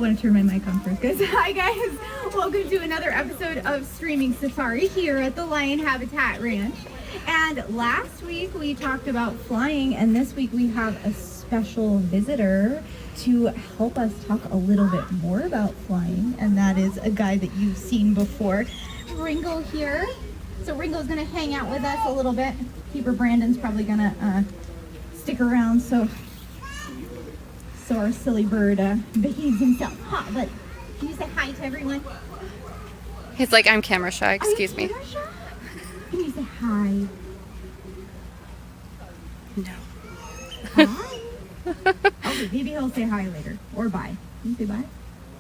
want to turn my mic on first, guys. Hi, guys. Welcome to another episode of Streaming Safari here at the Lion Habitat Ranch. And last week we talked about flying, and this week we have a special visitor to help us talk a little bit more about flying, and that is a guy that you've seen before, Ringo here. So Ringo's going to hang out with us a little bit. Keeper Brandon's probably going to stick around so our silly bird behaves himself. Huh, but can you say hi to everyone? He's like, I'm camera shy, excuse me. Camera shy? Can you say hi? No. Hi. Okay, maybe he'll say hi later. Or bye. Can you say bye?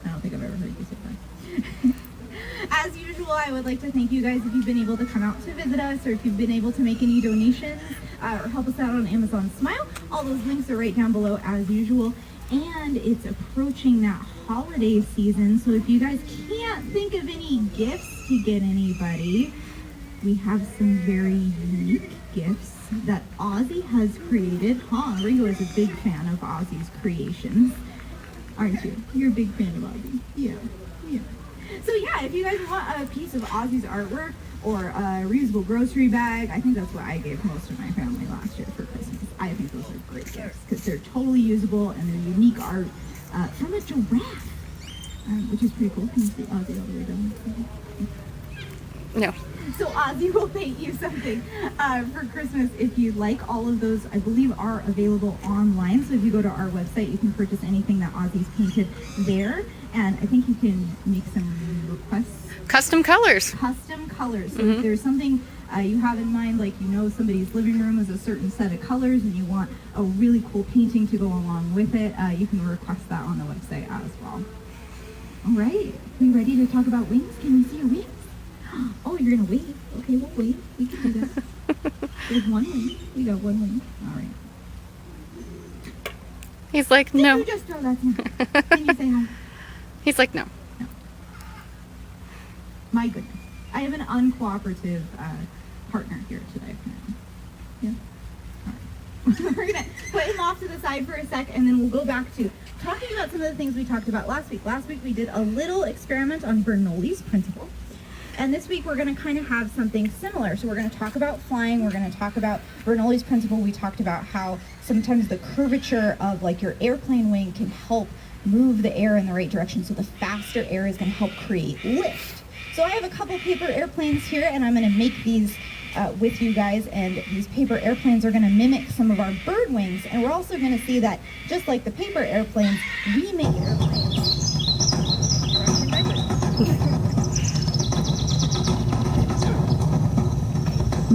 I don't think I've ever heard you say bye. As usual, I would like to thank you guys if you've been able to come out to visit us, or if you've been able to make any donations, or help us out on Amazon Smile. All those links are right down below as usual. And it's approaching that holiday season, so if you guys can't think of any gifts to get anybody, we have some very unique gifts that Ozzy has created. Ringo is a big fan of Ozzy's creations, aren't you? You're a big fan of Ozzy. Yeah. So yeah, if you guys want a piece of Ozzy's artwork or a reusable grocery bag, I think that's what I gave most of my family last year for Christmas. I think those are great gifts because they're totally usable and they're unique art from a giraffe, which is pretty cool. Can you see Ozzy all the way down? No. So Ozzy will paint you something for Christmas if you'd like. All of those, I believe, are available online. So if you go to our website, you can purchase anything that Ozzy's painted there. And I think you can make some requests. Custom colors. So if there's something you have in mind, like somebody's living room is a certain set of colors and you want a really cool painting to go along with it, you can request that on the website as well. All right, are you ready to talk about wings? Can we see your wings? Oh, you're gonna wait? Okay, we'll wait. We can do that. There's one wing. We got one wing. All right. He's like, no. Did you just throw that to me? Can you say hi? He's like, no. My goodness. I have an uncooperative partner here today. Yeah? All right. We're going to put him off to the side for a sec, and then we'll go back to talking about some of the things we talked about last week. Last week we did a little experiment on Bernoulli's principle. And this week we're going to kind of have something similar. So we're going to talk about flying. We're going to talk about Bernoulli's principle. We talked about how sometimes the curvature of like your airplane wing can help move the air in the right direction. So the faster air is going to help create lift. So I have a couple paper airplanes here, and I'm going to make these with you guys, and these paper airplanes are going to mimic some of our bird wings, and we're also going to see that just like the paper airplanes, we make airplanes.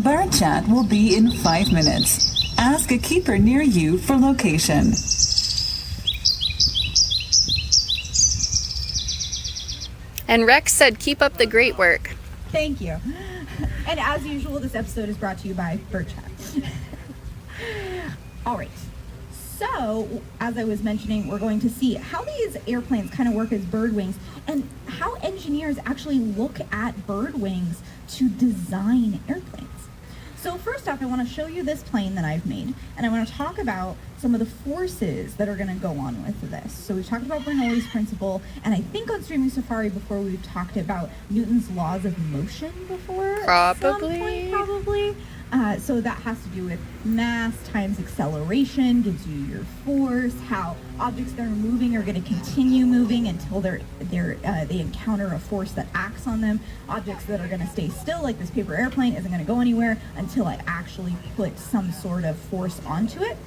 Bird Chat will be in 5 minutes. Ask a keeper near you for location. And Rex said, keep up the great work. Thank you. And as usual, this episode is brought to you by Bird Chat. All right. So, as I was mentioning, we're going to see how these airplanes kind of work as bird wings and how engineers actually look at bird wings to design airplanes. So first off, I want to show you this plane that I've made, and I want to talk about some of the forces that are going to go on with this. So we've talked about Bernoulli's principle, and I think on Streaming Safari before we've talked about Newton's laws of motion before. Probably. Probably. So that has to do with mass times acceleration gives you your force, how objects that are moving are going to continue moving until they encounter a force that acts on them. Objects that are going to stay still, like this paper airplane, isn't going to go anywhere until I actually put some sort of force onto it.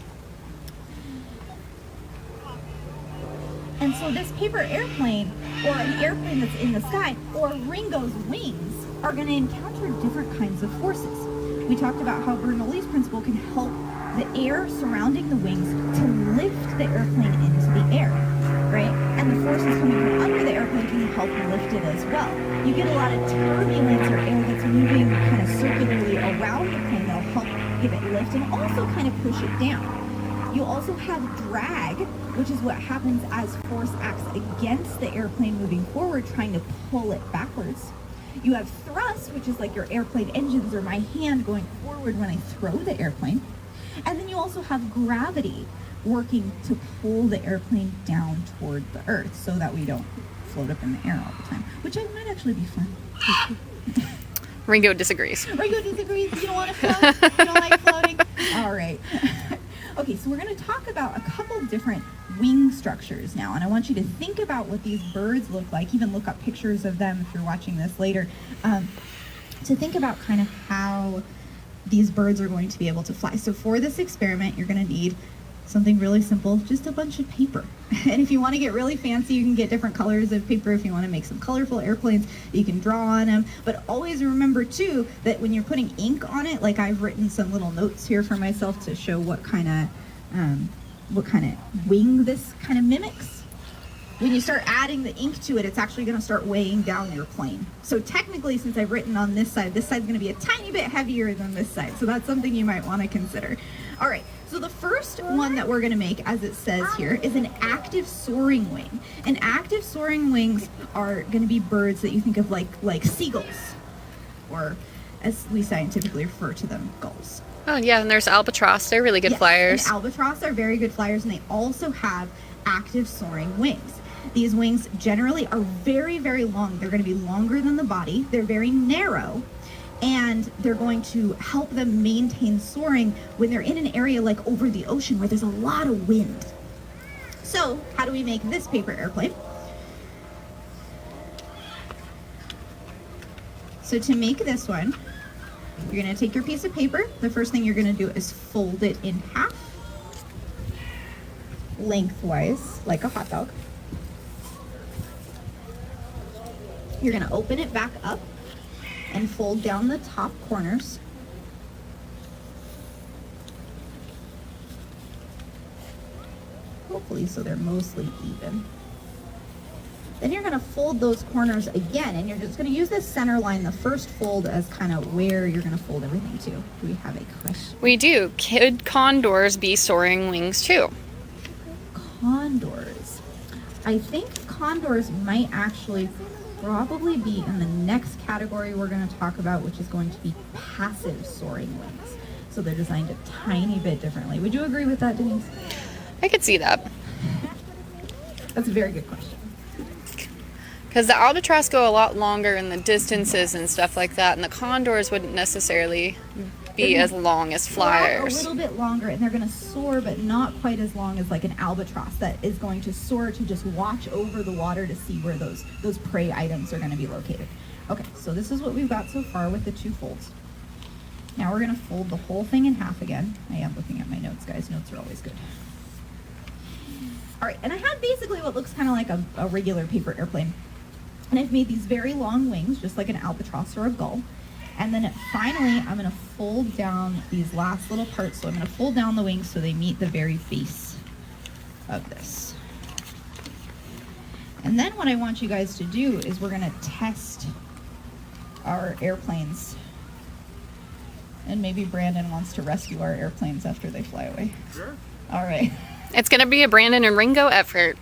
And so this paper airplane, or an airplane that's in the sky, or Ringo's wings, are going to encounter different kinds of forces. We talked about how Bernoulli's principle can help the air surrounding the wings to lift the airplane into the air, right? And the forces coming from under the airplane can help lift it as well. You get a lot of turbulence or air that's moving kind of circularly around the plane that'll help give it lift and also kind of push it down. You also have drag, which is what happens as force acts against the airplane moving forward, trying to pull it backwards. You have thrust, which is like your airplane engines or my hand going forward when I throw the airplane. And then you also have gravity, working to pull the airplane down toward the earth so that we don't float up in the air all the time, which might actually be fun. Ringo disagrees. Ringo disagrees. You don't want to float? You don't like floating? All right. Okay, so we're going to talk about a couple different wing structures now, and I want you to think about what these birds look like, even look up pictures of them if you're watching this later, to think about kind of how these birds are going to be able to fly. So for this experiment, you're going to need something really simple, just a bunch of paper. And if you want to get really fancy, you can get different colors of paper. If you want to make some colorful airplanes, you can draw on them. But always remember too that when you're putting ink on it, like I've written some little notes here for myself to show what kind of wing this kind of mimics. When you start adding the ink to it, it's actually going to start weighing down your plane. So technically, since I've written on this side's going to be a tiny bit heavier than this side. So that's something you might want to consider. All right, so the first one that we're going to make, as it says here, is an active soaring wing. And active soaring wings are going to be birds that you think of like seagulls, or as we scientifically refer to them, gulls. Oh, yeah, and there's albatross. They're really good flyers. And albatross are very good flyers, and they also have active soaring wings. These wings generally are very, very long. They're going to be longer than the body. They're very narrow, and they're going to help them maintain soaring when they're in an area like over the ocean where there's a lot of wind. So how do we make this paper airplane? So to make this one, you're going to take your piece of paper. The first thing you're going to do is fold it in half, lengthwise, like a hot dog. You're going to open it back up and fold down the top corners. Hopefully so they're mostly even. Then you're going to fold those corners again, and you're just going to use this center line, the first fold, as kind of where you're going to fold everything to. Do we have a question? We do. Could condors be soaring wings too? Condors. I think condors might actually probably be in the next category we're going to talk about, which is going to be passive soaring wings. So they're designed a tiny bit differently. Would you agree with that, Denise? I could see that. That's a very good question. Because the albatross go a lot longer in the distances and stuff like that, and the condors wouldn't necessarily be as long as flyers. A little bit longer, and they're going to soar, but not quite as long as like an albatross that is going to soar to just watch over the water to see where those prey items are going to be located. Okay, so this is what we've got so far with the two folds. Now we're going to fold the whole thing in half again. I am looking at my notes, guys. Notes are always good. All right, and I have basically what looks kind of like a regular paper airplane. And I've made these very long wings, just like an albatross or a gull. And then finally, I'm going to fold down these last little parts. So I'm going to fold down the wings so they meet the very base of this. And then what I want you guys to do is we're going to test our airplanes. And maybe Brandon wants to rescue our airplanes after they fly away. Sure. All right. It's going to be a Brandon and Ringo effort.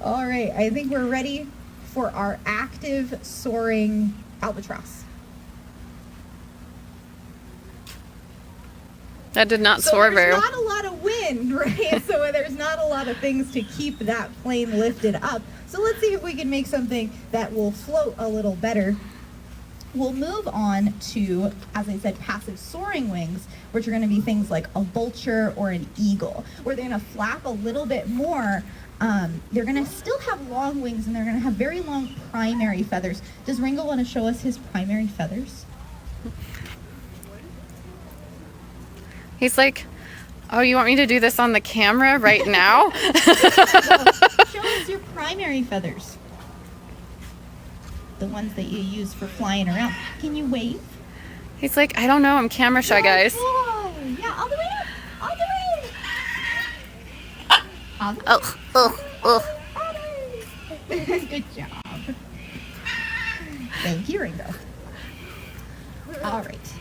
All right, I think we're ready for our active soaring albatross. That did not soar very There's well. not a lot of wind, right? So there's not a lot of things to keep that plane lifted up. So let's see if we can make something that will float a little better. We'll move on to, as I said, passive soaring wings, which are going to be things like a vulture or an eagle, where they're going to flap a little bit more. They're going to still have long wings, and they're going to have very long primary feathers. Does Ringo want to show us his primary feathers? He's like, oh, you want me to do this on the camera right now? Show us your primary feathers. The ones that you use for flying around. Can you wave? He's like, I don't know, I'm camera shy, guys. Oh, yeah, all the way up. All the way up. All the way up. Oh. Good job. Thank you, Ringo. All right.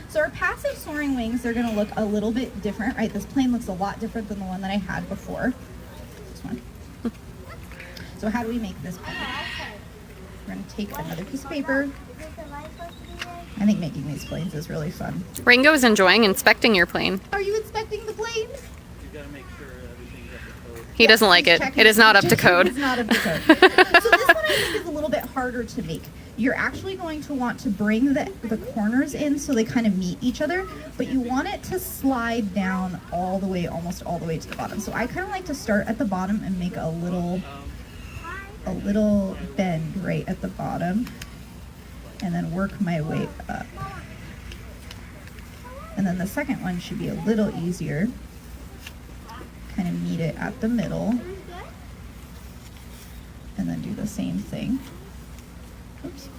So our passive soaring wings, they're going to look a little bit different, right? This plane looks a lot different than the one that I had before. This one. So how do we make this plane? We're going to take another piece of paper. I think making these planes is really fun. Ringo's enjoying inspecting your plane. Are you inspecting the plane? He doesn't like it. It is not up to code. It's not up to code. So this one I think is a little bit harder to make. You're actually going to want to bring the corners in so they kind of meet each other, but you want it to slide down all the way, almost all the way to the bottom. So I kind of like to start at the bottom and make a little bend right at the bottom, and then work my way up. And then the second one should be a little easier. Kind of meet it at the middle, and then do the same thing. Oops.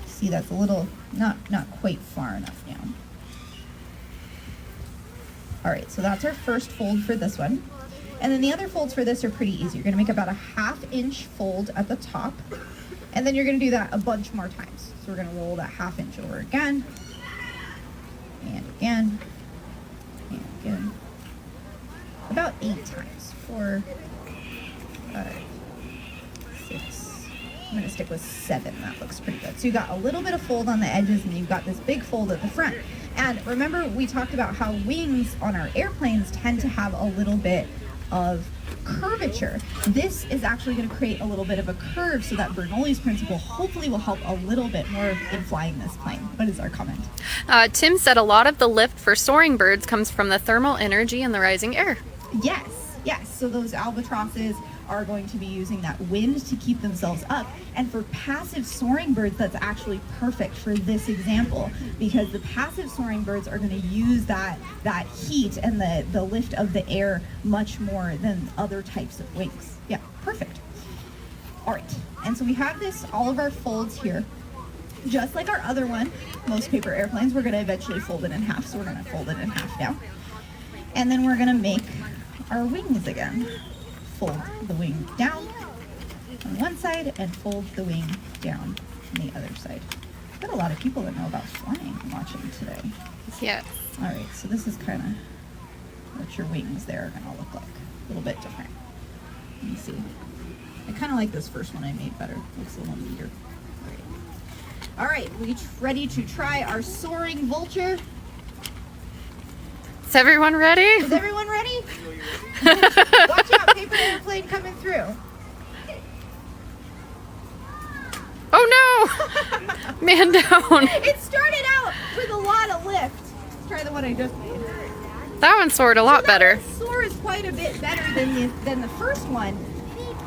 See, that's a little not quite far enough down. All right, so that's our first fold for this one. And then the other folds for this are pretty easy. You're gonna make about a 1/2 inch fold at the top, and then you're gonna do that a bunch more times. So we're gonna roll that 1/2 inch over again, and again, and again. About 8 times. 4, 5, 6. I'm gonna stick with 7. That looks pretty good. So you got a little bit of fold on the edges, and you've got this big fold at the front. And remember, we talked about how wings on our airplanes tend to have a little bit of curvature. This is actually going to create a little bit of a curve, so that Bernoulli's principle hopefully will help a little bit more in flying this plane. What is our comment? Tim said a lot of the lift for soaring birds comes from the thermal energy in the rising air. Yes. So those albatrosses are going to be using that wind to keep themselves up. And for passive soaring birds, that's actually perfect for this example, because the passive soaring birds are going to use that heat and the lift of the air much more than other types of wings. Yeah, perfect. All right, and so we have all of our folds here. Just like our other one, most paper airplanes, we're going to eventually fold it in half. So we're going to fold it in half now. And then we're going to make our wings again. Fold the wing down on one side and fold the wing down on the other side. Got a lot of people that know about flying watching today. Yes. All right, so this is kind of what your wings there are going to look like. A little bit different. Let me see. I kind of like this first one I made better. Looks a little neater. All right, we ready to try our soaring vulture? Is everyone ready? Is everyone ready? Watch out, paper airplane coming through. Oh no! Man down. It started out with a lot of lift. Let's try the one I just made. That one soared a lot better. Soars quite a bit better than the first one,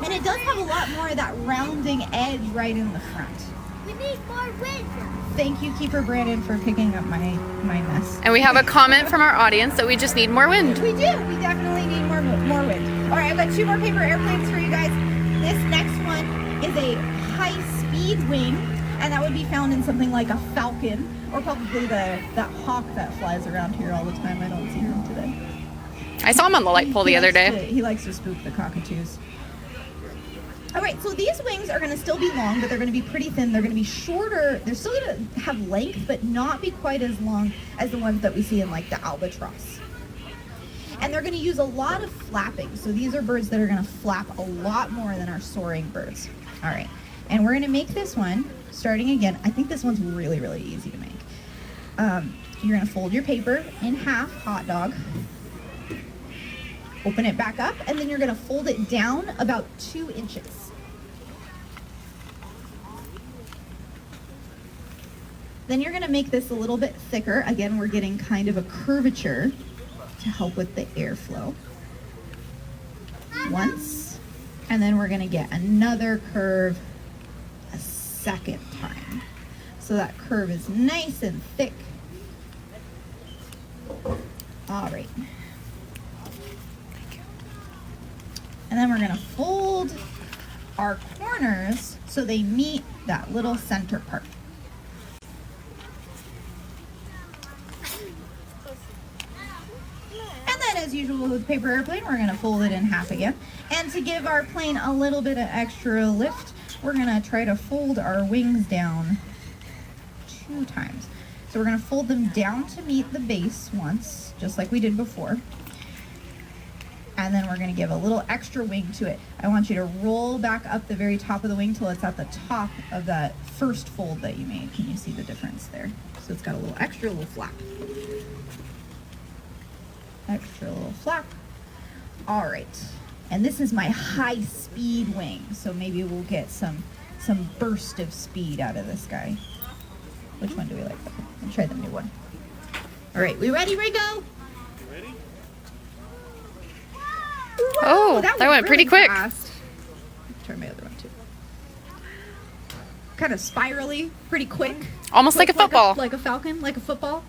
and it does have a lot more of that rounding edge right in the front. We need more wind. Thank you, Keeper Brandon, for picking up my mess. And we have a comment from our audience that we just need more wind. We do. We definitely need more wind. All right, I've got 2 more paper airplanes for you guys. This next one is a high-speed wing, and that would be found in something like a Falcon, or probably that hawk that flies around here all the time. I don't see him today. I saw him on the light pole the other day. He likes to spook the cockatoos. All right, so these wings are going to still be long, but they're going to be pretty thin. They're going to be shorter. They're still going to have length, but not be quite as long as the ones that we see in like the albatross. And they're going to use a lot of flapping. So these are birds that are going to flap a lot more than our soaring birds. All right, and we're going to make this one, starting again. I think this one's really, really easy to make. You're going to fold your paper in half, hot dog. Open it back up, and then you're going to fold it down about 2 inches. Then you're going to make this a little bit thicker. Again, we're getting kind of a curvature to help with the airflow. Once, and then we're going to get another curve a second time. So that curve is nice and thick. All right. And then we're going to fold our corners so they meet that little center part. And then, as usual with paper airplane, we're going to fold it in half again. And to give our plane a little bit of extra lift, we're going to try to fold our wings down 2 times. So we're going to fold them down to meet the base once, just like we did before. And then we're going to give a little extra wing to it. I want you to roll back up the very top of the wing till it's at the top of that first fold that you made. Can you see the difference there? So it's got a little extra little flap. Extra little flap. All right. And this is my high speed wing. So maybe we'll get some burst of speed out of this guy. Which one do we like? Let's try the new one. All right, we ready, Ringo? Oh, that went pretty quick. Fast. Try my other one too. Kind of spirally, pretty quick. Almost like a football. Like a falcon, like a football.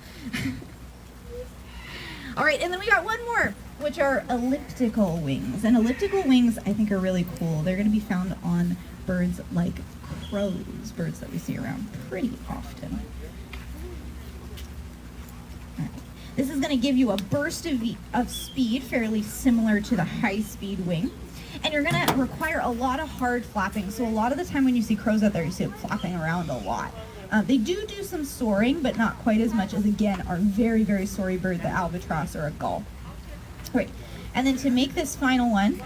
All right, and then we got one more, which are elliptical wings. And elliptical wings, I think, are really cool. They're going to be found on birds like crows, birds that we see around pretty often. All right. This is going to give you a burst of speed, fairly similar to the high-speed wing. And you're going to require a lot of hard flapping. So a lot of the time when you see crows out there, you see them flapping around a lot. They do some soaring, but not quite as much as, again, our very, very soaring bird, the albatross or a gull. All right. And then to make this final one,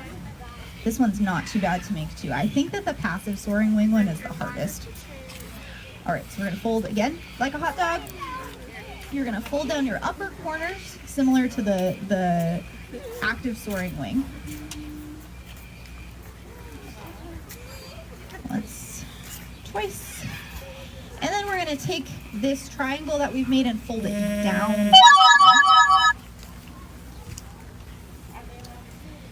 this one's not too bad to make too. I think that the passive soaring wing one is the hardest. All right, so we're going to fold again like a hot dog. You're going to fold down your upper corners, similar to the active soaring wing. Let's twice. And then we're going to take this triangle that we've made and fold it down.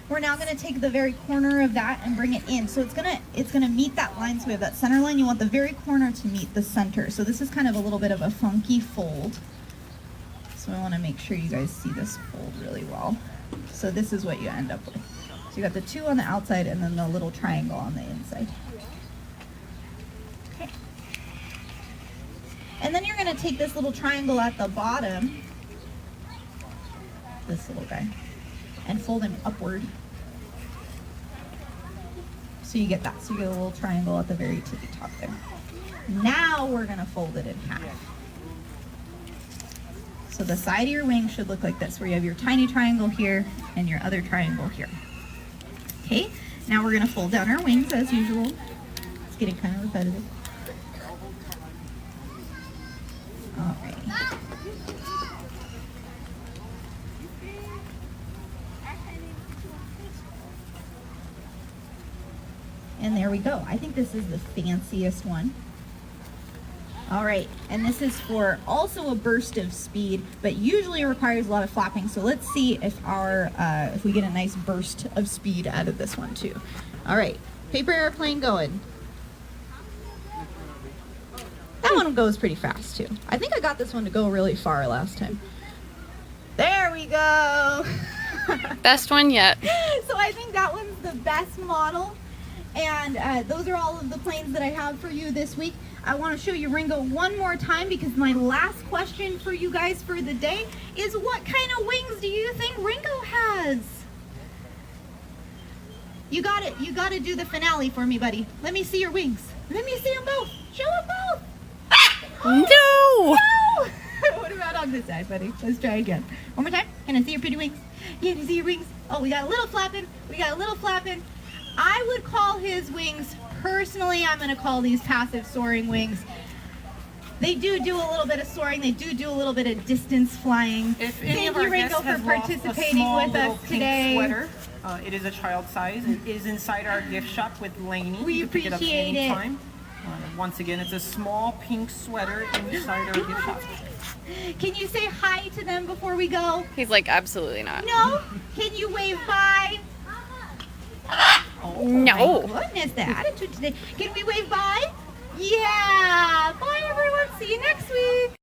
We're now going to take the very corner of that and bring it in. So it's gonna meet that line. So we have that center line. You want the very corner to meet the center. So this is kind of a little bit of a funky fold. So I want to make sure you guys see this fold really well. So this is what you end up with. So you got the two on the outside and then the little triangle on the inside. Okay. And then you're going to take this little triangle at the bottom, this little guy, and fold him upward. So you get that. So you get a little triangle at the very tippy top there. Now we're going to fold it in half. So the side of your wing should look like this, where you have your tiny triangle here and your other triangle here. Okay, now we're going to fold down our wings as usual. It's getting kind of repetitive. All right. And there we go. I think this is the fanciest one. All right, and this is for also a burst of speed, but usually requires a lot of flapping. So let's see if if we get a nice burst of speed out of this one too. All right, paper airplane going. That one goes pretty fast too. I think I got this one to go really far last time. There we go. Best one yet. So I think that one's the best model. And those are all of the planes that I have for you this week. I want to show you Ringo one more time because my last question for you guys for the day is, what kind of wings do you think Ringo has? You got it. You got to do the finale for me, buddy. Let me see your wings. Let me see them both. Show them both. No! No! What about on this side, buddy? Let's try again. One more time. Can I see your pretty wings? Can you see your wings? Oh, we got a little flapping. We got a little flapping. I would call his wings, personally, I'm going to call these passive soaring wings. They do a little bit of soaring. They do a little bit of distance flying. If any Thank of our you, Ringo, guests for has lost a participating small with little us pink today. sweater, it is a child size. It is inside our gift shop with Lainey. We You can pick it up appreciate it. anytime. Once again, it's a small pink sweater inside our gift shop. Can you say hi to them before we go? He's like, absolutely not. No? Can you wave bye? No. Goodness, the attitude today. Can we wave bye? Yeah. Bye, everyone. See you next week.